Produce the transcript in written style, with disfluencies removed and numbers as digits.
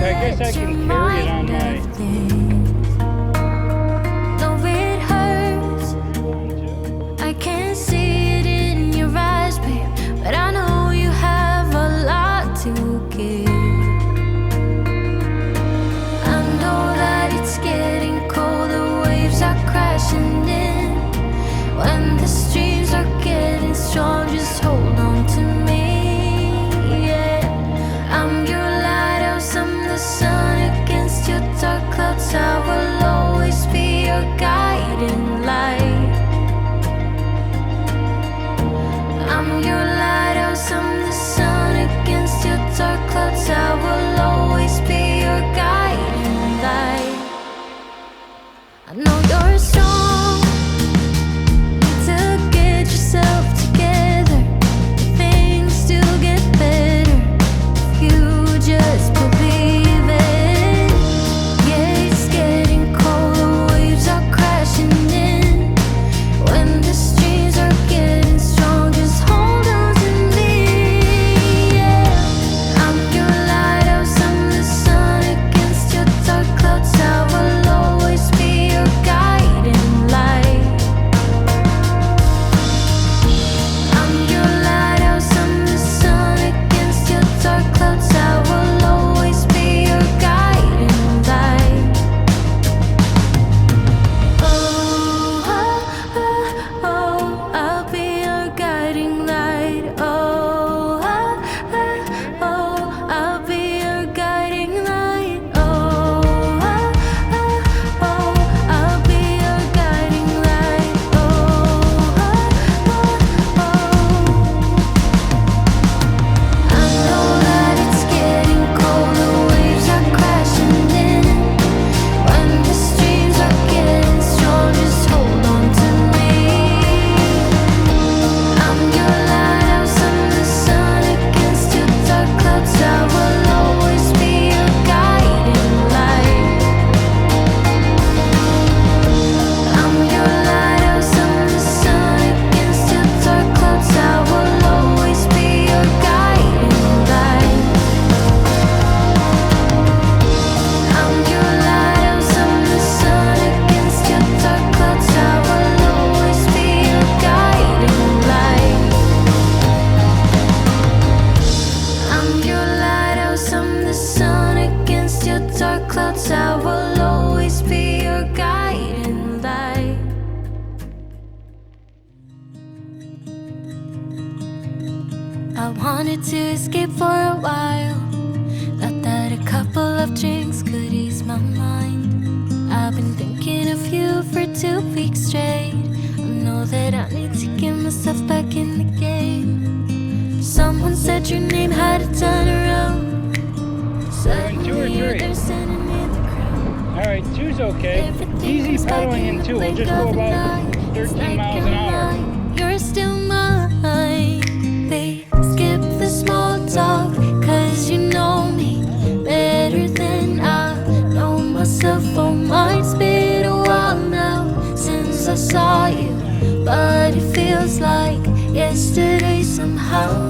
I guess I can carry it on my... No, it hurts. I can't see it in your eyes, babe, but I know you have a lot to give. I know that it's getting cold, the waves are crashing in. When the streams are getting strong, just hold on to me, yeah. I'm your lighthouse, I'm the sun against your dark clouds. I will always be your guiding light. I'm your lighthouse, I'm the sun against your dark clouds. I will always be your guiding light. I know you're strong, need to get yourself together. Things still get better if you just believe it. Yeah, it's getting cold, the waves are crashing in. When the streams are getting strong, just hold on to me, yeah. I'm your lighthouse, I'm the sun against your dark clouds. I will always be your guiding light. I'm your lighthouse, I'm the sun against your dark clouds. I will always be your guiding light. Oh, oh, oh, oh, I'll be your guiding light. Oh, oh, oh, oh, I'll be your guiding light. Oh, oh, oh, oh, I'll be your guiding light. Oh, oh, oh, oh. I know that it's getting cold, the waves are crashing in. When the streams are getting strong, just hold on to me. I'm your lighthouse, I'm the sun against your dark clouds. I will always be your guiding light. I'm your lighthouse, I'm the sun against your dark clouds. I will always be your guiding light. I'm your lighthouse, I'm the sun against your dark clouds. I will always be your guiding light. I'm your lighthouse, I'm the sun against your dark clouds. I will always be your guiding light. I wanted to escape for a while. Thought that a couple of drinks could ease my mind. I've been thinking of you for 2 weeks straight. I know that I need to get myself back in the game. Someone said your name had a turn around. Going 2 or Suddenly 3? they're sending me the crowd. Alright, 2's okay. Easy pedaling in 2. We'll just go about 13 miles an hour. You're still mine. They skip the small talk, cause you know me better than I know myself. Oh, mine's been a while now since I saw you, but it feels like yesterday somehow.